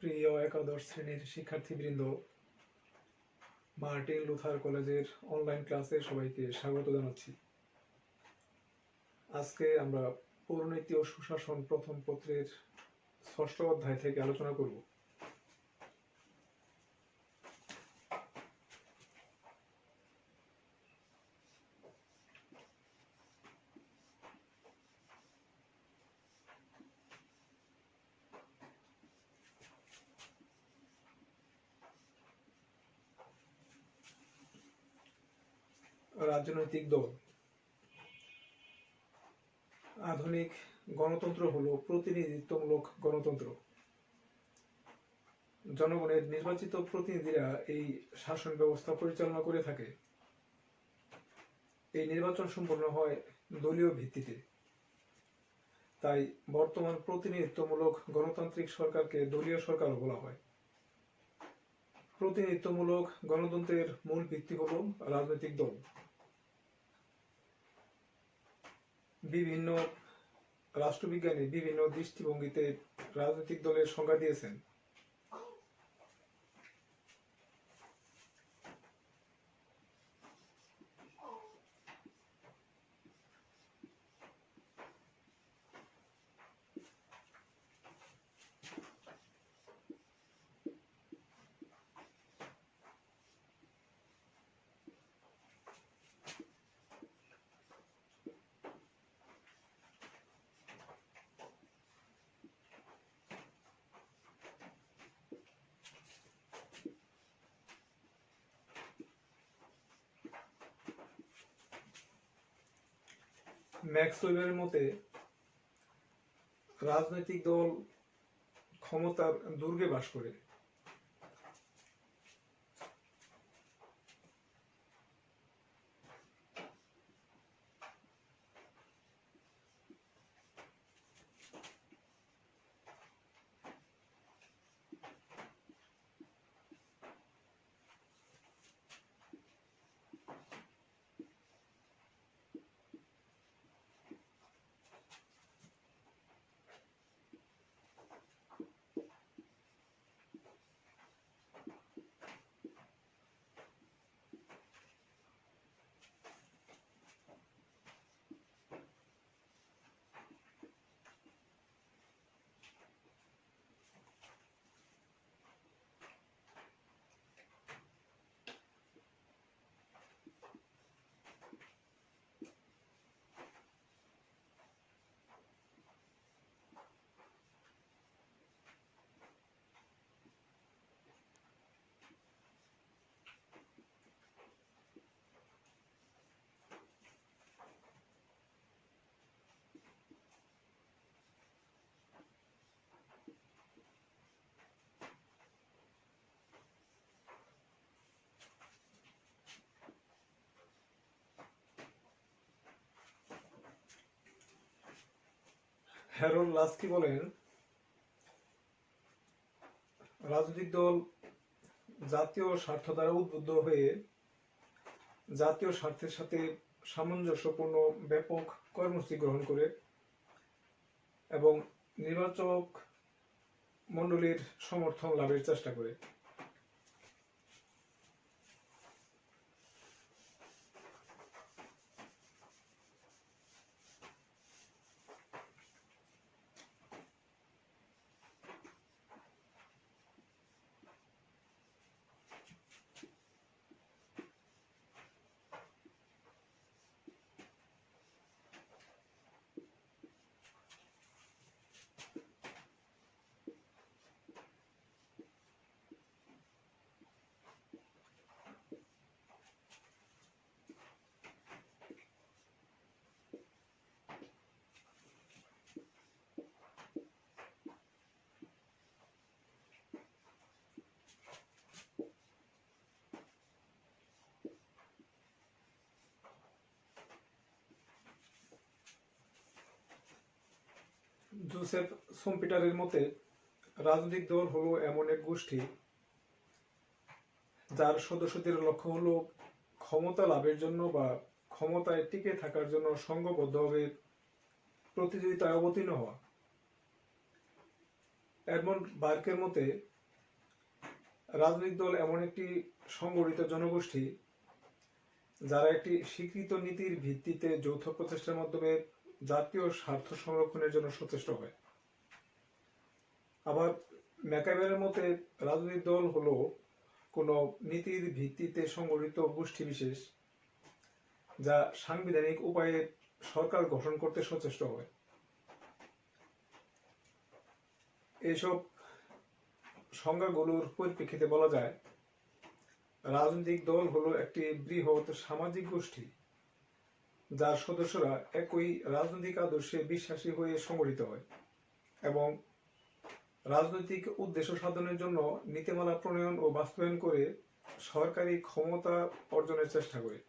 প্রিয় একাদশ শ্রেণীর শিক্ষার্থীবৃন্দ, মার্টিন লুথার কলেজের অনলাইন ক্লাসে সবাইকে স্বাগত জানাচ্ছি। আজকে আমরা পৌরনীতি ও সুশাসন প্রথম পত্রের ৬ষ্ঠ অধ্যায় থেকে আলোচনা করব। রাজনৈতিক দল। আধুনিক গণতন্ত্র হলো প্রতিনিধিত্বমূলক গণতন্ত্র। জনগণের নির্বাচিত প্রতিনিধিরা এই শাসন ব্যবস্থা পরিচালনা করে থাকে। এই নির্বাচন সম্পন্ন হয় দলীয় ভিত্তিতে। তাই বর্তমান প্রতিনিধিত্বমূলক গণতান্ত্রিক সরকারকে দলীয় সরকারও বলা হয়। প্রতিনিধিত্বমূলক গণতন্ত্রের মূল ভিত্তি হল রাজনৈতিক দল। বিভিন্ন রাষ্ট্রবিজ্ঞানী বিভিন্ন দৃষ্টিভঙ্গিতে রাজনৈতিক দলের সংজ্ঞা দিয়েছেন। ম্যাক্স ওয়েবের মতে রাজনৈতিক দল ক্ষমতার দুর্গে বাস করে। হ্যারল্ড লাস্কি বলেন, রাজনৈতিক দল জাতীয় স্বার্থ দ্বারা উদ্বুদ্ধ হয়ে জাতীয় স্বার্থের সাথে সামঞ্জস্যপূর্ণ ব্যাপক কর্মসূচি গ্রহণ করে এবং নির্বাচক মণ্ডলীর সমর্থন লাভের চেষ্টা করে। জোসেফ সোমপিটারের মতে রাজনৈতিক দল হলো এমন এক গোষ্ঠী যার সদস্যদের লক্ষ্য হলো ক্ষমতা লাভের জন্য বা ক্ষমতায় টিকে থাকার জন্য সংঘবদ্ধভাবে প্রতিযোগিতায় অবতীর্ণ হওয়া। এডমন্ড বার্কের মতে রাজনৈতিক দল এমন একটি সংগঠিত জনগোষ্ঠী যারা একটি স্বীকৃত নীতির ভিত্তিতে যৌথ প্রচেষ্টার মাধ্যমে জাতীয় স্বার্থ সংরক্ষণের জন্য সচেষ্ট হয়। আবার ম্যাকাবেরের মতে রাজনৈতিক দল হলো কোনো নীতির ভিত্তিতে সংগঠিত গোষ্ঠী বিশেষ যা সাংবিধানিক উপায়ে সরকার গঠন করতে সচেষ্ট হয়। এইসব সংজ্ঞাগুলোর পরিপ্রেক্ষিতে বলা যায় রাজনৈতিক দল হলো একটি বৃহৎ সামাজিক গোষ্ঠী যার সদস্যরা একই রাজনৈতিক আদর্শে বিশ্বাসী হয়ে সংগঠিত হয় এবং রাজনৈতিক উদ্দেশ্য সাধনের জন্য নীতিমালা প্রণয়ন ও বাস্তবায়ন করে সরকারি ক্ষমতা অর্জনের চেষ্টা করে।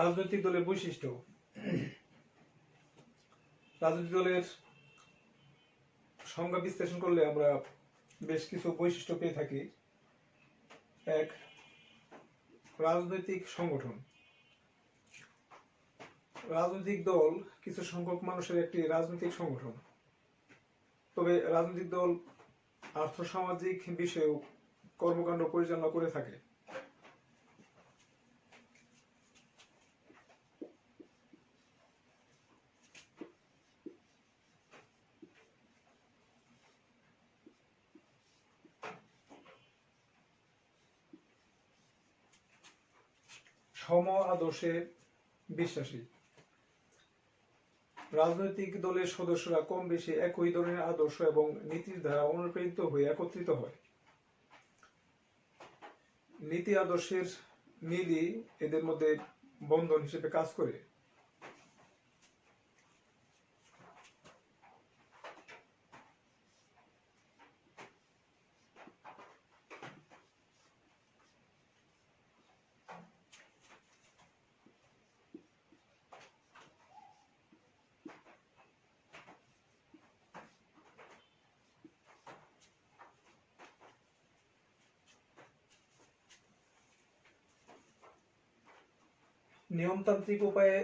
রাজনৈতিক দলের বৈশিষ্ট্য। রাজনৈতিক দলের সংজ্ঞা বিশ্লেষণ করলে আমরা বেশ কিছু বৈশিষ্ট্য পেয়ে থাকি। এক, রাজনৈতিক সংগঠন। রাজনৈতিক দল কিছু সংখ্যক মানুষের একটি রাজনৈতিক সংগঠন। তবে রাজনৈতিক দল আর্থসামাজিক বিষয়েও কর্মকাণ্ড পরিচালনা করে থাকে। সম আদর্শে বিশ্বাসী। রাজনৈতিক দলের সদস্যরা কম বেশি একই ধরনের আদর্শ এবং নীতির দ্বারা অনুপ্রাণিত হয়ে একত্রিত হয়। নীতি আদর্শের মিলই এদের মধ্যে বন্ধন হিসেবে কাজ করে। নিয়মতান্ত্রিক উপায়ে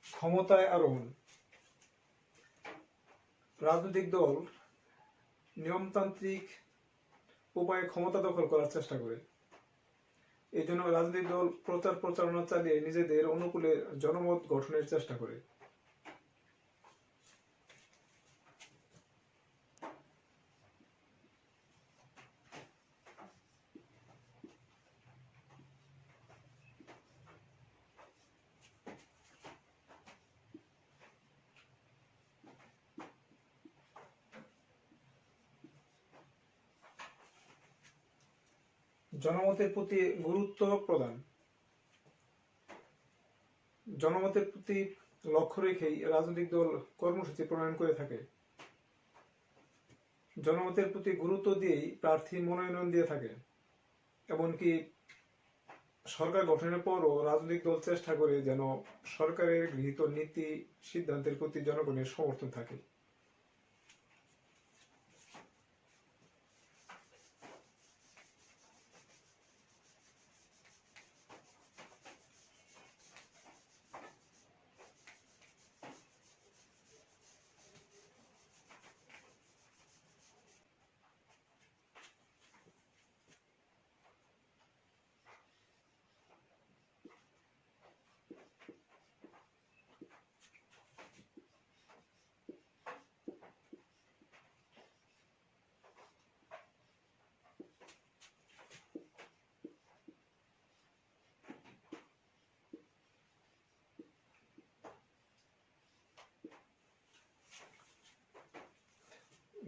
ক্ষমতায় আরোহণ। রাজনৈতিক দল নিয়মতান্ত্রিক উপায়ে ক্ষমতা দখল করার চেষ্টা করে। এই জন্য রাজনৈতিক দল প্রচার প্রচারণা চালিয়ে নিজেদের অনুকূলে জনমত গঠনের চেষ্টা করে। জনমতের প্রতি গুরুত্ব প্রদান। জনমতের প্রতি লক্ষ্য রেখেই রাজনৈতিক দল কর্মসূচি প্রণয়ন করে থাকে। জনমতের প্রতি গুরুত্ব দিয়েই প্রার্থী মনোনয়ন দিয়ে থাকে। এমনকি সরকার গঠনের পরও রাজনৈতিক দল চেষ্টা করে যেন সরকারের গৃহীত নীতি সিদ্ধান্তের প্রতি জনগণের সমর্থন থাকে।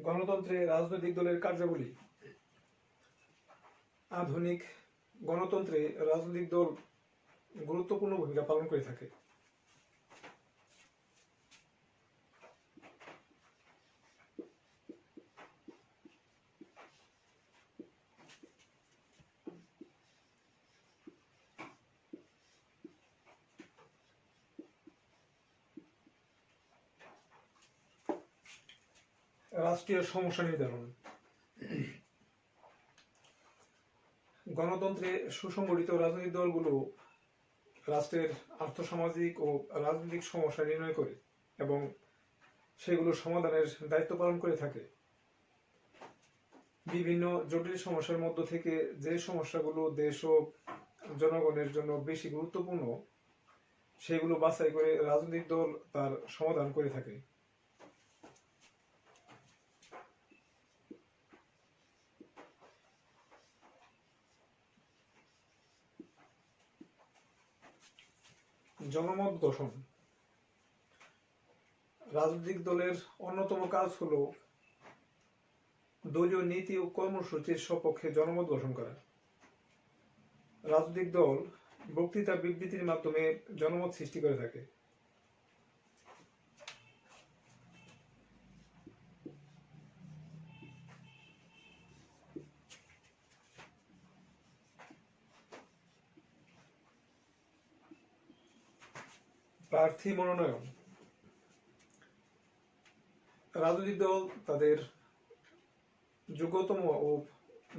গণতন্ত্রে রাজনৈতিক দলের কার্যাবলী। আধুনিক গণতন্ত্রে রাজনৈতিক দল গুরুত্বপূর্ণ ভূমিকা পালন করে থাকে। রাষ্ট্রীয় সমস্যা নির্ধারণ। গণতন্ত্রে সুসংগঠিত রাজনৈতিক দলগুলো রাষ্ট্রের আর্থসামাজিক ও রাজনৈতিক সমস্যা নির্ণয় করে এবং সেগুলো সমাধানের দায়িত্ব পালন করে থাকে। বিভিন্ন জটিল সমস্যার মধ্য থেকে যে সমস্যাগুলো দেশ ও জনগণের জন্য বেশি গুরুত্বপূর্ণ সেগুলো বাছাই করে রাজনৈতিক দল তার সমাধান করে থাকে। জনমত গঠন। রাজনৈতিক দলের অন্যতম কাজ হলো দলীয় নীতি ও কর্মসূচির সপক্ষে জনমত গঠন করা। রাজনৈতিক দল বক্তৃতা বিবৃতির মাধ্যমে জনমত সৃষ্টি করে থাকে। প্রার্থী মনোনয়ন। রাজনৈতিক দল তাদের যোগ্যতম ও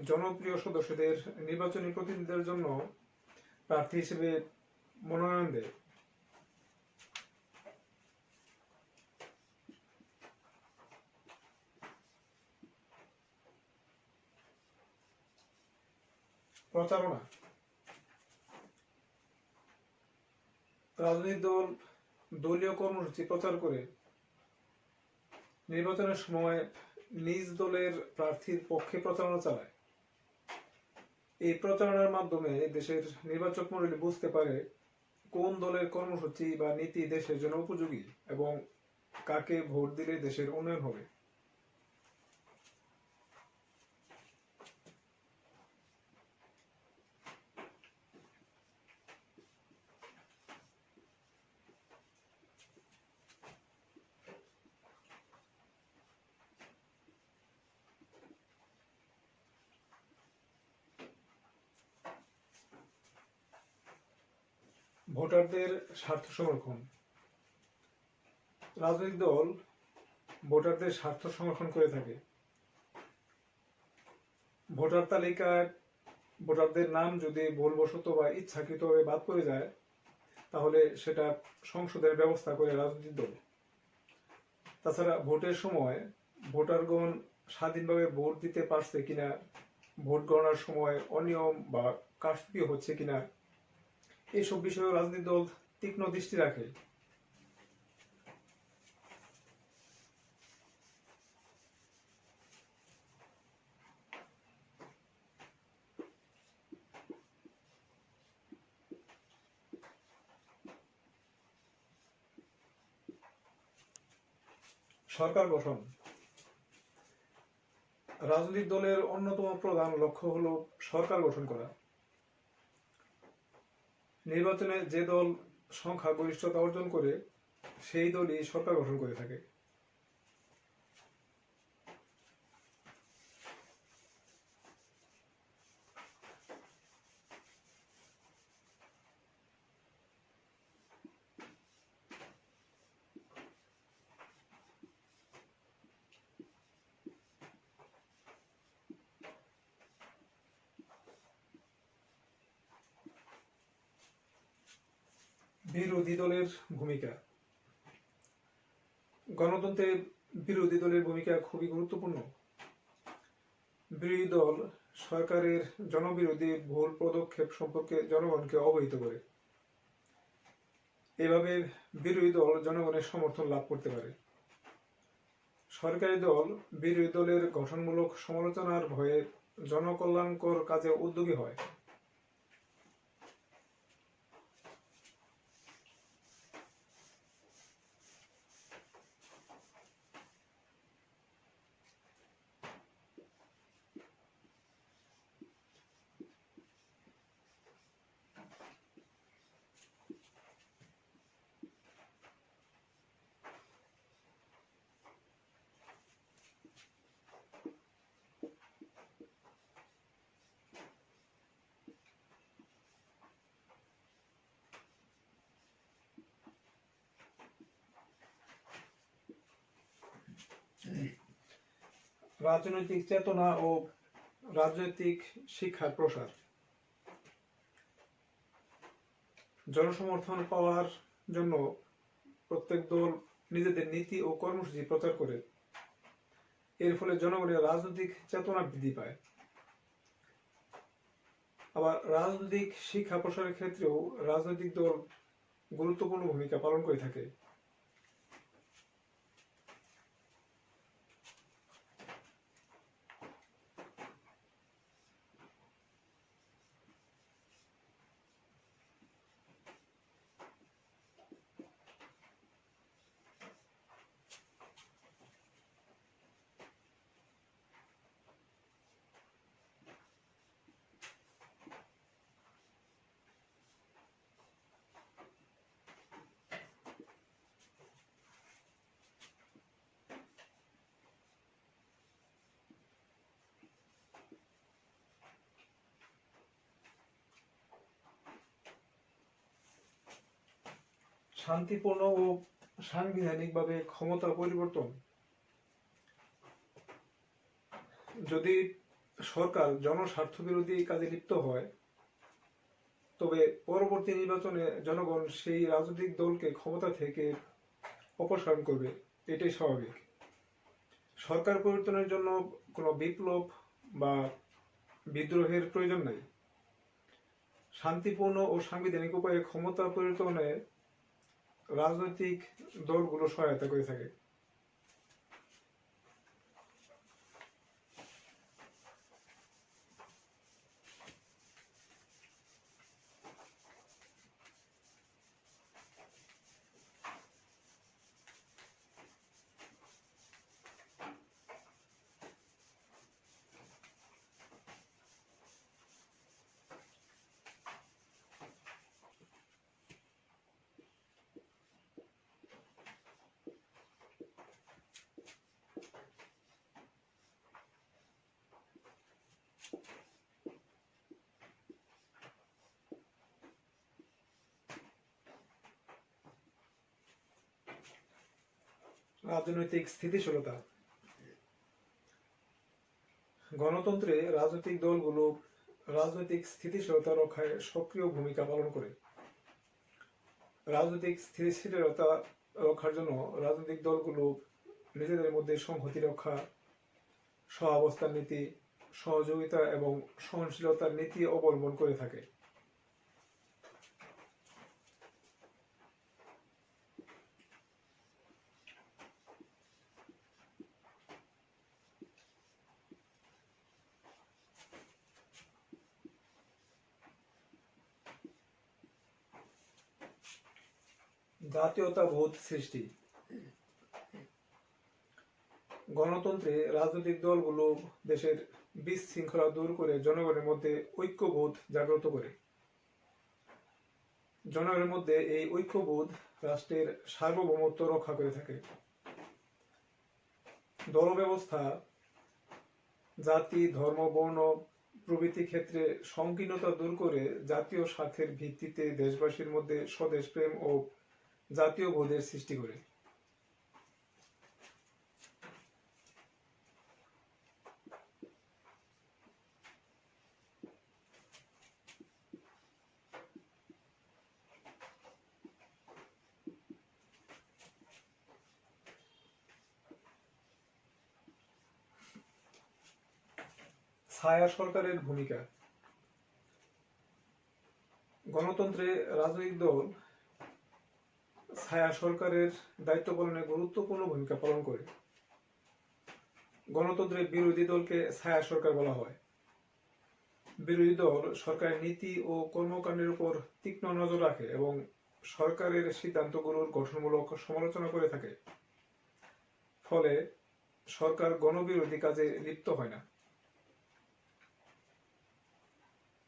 জনপ্রিয় সদস্যদের নির্বাচনী প্রতিনিধিদের জন্য প্রার্থী হিসেবে মনোনয়ন দেয়। প্রচারণা। রাজনৈতিক দল দলীয় কর্মসূচি প্রচার করে নির্বাচনের সময় নিজ দলের প্রার্থীর পক্ষে প্রচারণা চালায়। এই প্রচারণার মাধ্যমে দেশের নির্বাচক মণ্ডলী বুঝতে পারে কোন দলের কর্মসূচি বা নীতি দেশের জন্য উপযোগী এবং কাকে ভোট দিলে দেশের উন্নয়ন হবে। ভোটারদের স্বার্থ সংরক্ষণ। রাজনৈতিক দল ভোটারদের স্বার্থ সংরক্ষণ করে থাকে। ভোটার তালিকায় ভোটারদের নাম যদি ভুলবশত বা ইচ্ছাকৃতভাবে বাদ পড়ে যায় তাহলে সেটা সংশোধনের ব্যবস্থা করে রাজনৈতিক দল। তাছাড়া ভোটের সময় ভোটারগণ স্বাধীনভাবে ভোট দিতে পারছে কিনা, ভোট গণনার সময় অনিয়ম বা কারচুপি হচ্ছে কিনা এইসব বিষয়ে রাজনৈতিক দল তীক্ষ্ণ দৃষ্টি রাখে। সরকার গঠন। রাজনৈতিক দলের অন্যতম প্রধান লক্ষ্য হলো সরকার গঠন করা। নির্বাচনে যে দল সংখ্যাগরিষ্ঠতা অর্জন করে সেই দলই সরকার গঠন করে থাকে। বিরোধী দলের ভূমিকা। গণতন্ত্রে বিরোধী দলের ভূমিকা খুবই গুরুত্বপূর্ণ। বিরোধী দল সরকারের জনবিরোধী ভুল পদক্ষেপ সম্পর্কে জনগণকে অবহিত করে। এভাবে বিরোধী দল জনগণের সমর্থন লাভ করতে পারে। সরকারি দল বিরোধী দলের গঠনমূলক সমালোচনার ভয়ে জনকল্যাণকর কাজে উদ্যোগী হয়। রাজনৈতিক চেতনা ও রাজনৈতিক শিক্ষার প্রসার। জনসমর্থন পাওয়ার জন্য প্রত্যেক দল নিজেদের নীতি ও কর্মসূচি প্রচার করে। এর ফলে জনগণের রাজনৈতিক চেতনা বৃদ্ধি পায়। আবার রাজনৈতিক শিক্ষা প্রসারের ক্ষেত্রেও রাজনৈতিক দল গুরুত্বপূর্ণ ভূমিকা পালন করে থাকে। শান্তিপূর্ণ ও সাংবিধানিকভাবে ক্ষমতা পরিবর্তন। যদি সরকার জনস্বার্থ বিরোধী কাজে লিপ্ত হয়, তবে পরবর্তী নির্বাচনে জনগণ সেই রাজনৈতিক দলকে ক্ষমতা থেকে অপসারণ করবে, এটাই স্বাভাবিক। সরকার পরিবর্তনের জন্য কোনো বিপ্লব বা বিদ্রোহের প্রয়োজন নেই। শান্তিপূর্ণ ও সাংবিধানিক উপায়ে ক্ষমতা পরিবর্তনে রাজনৈতিক দলগুলো সহায়তা করে থাকে। রাজনৈতিক স্থিতিশীলতা। গণতন্ত্রে রাজনৈতিক দলগুলো রাজনৈতিক স্থিতিশীলতা রক্ষায় সক্রিয় ভূমিকা পালন করে। রাজনৈতিক স্থিতিশীলতা রক্ষার জন্য রাজনৈতিক দলগুলো নিজেদের মধ্যে সংহতি রক্ষা, সহাবস্থান নীতি, সহযোগিতা এবং সহনশীলতার নীতি অবলম্বন করে থাকে। জাতীয়তাবোধ সৃষ্টি। গণতন্ত্রে রাজনৈতিক দলগুলো দেশের বিশৃঙ্খলা দূর করে জনগণের মধ্যে ঐক্যবোধ জাগ্রত করে। জনগণের মধ্যে এই ঐক্যবোধ রাষ্ট্রের সার্বভৌমত্ব রক্ষা করে থাকে। দল ব্যবস্থা জাতি, ধর্ম, বর্ণ প্রভৃতি ক্ষেত্রে সংকীর্ণতা দূর করে জাতীয় স্বার্থের ভিত্তিতে দেশবাসীর মধ্যে স্বদেশ প্রেম ও জাতীয় বোধের সৃষ্টি করে। ছায়া সরকারের ভূমিকা। গণতন্ত্রে রাজনৈতিক দল ছায়া সরকারের দায়িত্ব পালনে গুরুত্বপূর্ণ ভূমিকা পালন করে। গণতন্ত্রে বিরোধী দলকে ছায়া সরকার বলা হয়। বিরোধী দল সরকারের নীতি ও কর্মকাণ্ডের উপর তীক্ষ্ণ নজর রাখে এবং সরকারের সিদ্ধান্তগুলোর গঠনমূলক সমালোচনা করে থাকে। ফলে সরকার গণবিরোধী কাজে লিপ্ত হয় না।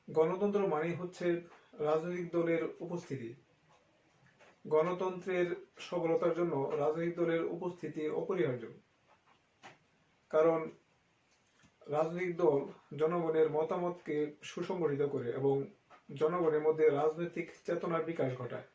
গণতন্ত্র মানেই হচ্ছে রাজনৈতিক দলের উপস্থিতি। গণতন্ত্রের সফলতার জন্য রাজনৈতিক দলের উপস্থিতি অপরিহার্য। কারণ রাজনৈতিক দল জনগণের মতামতকে সুসংগঠিত করে এবং জনগণের মধ্যে রাজনৈতিক চেতনার বিকাশ ঘটায়।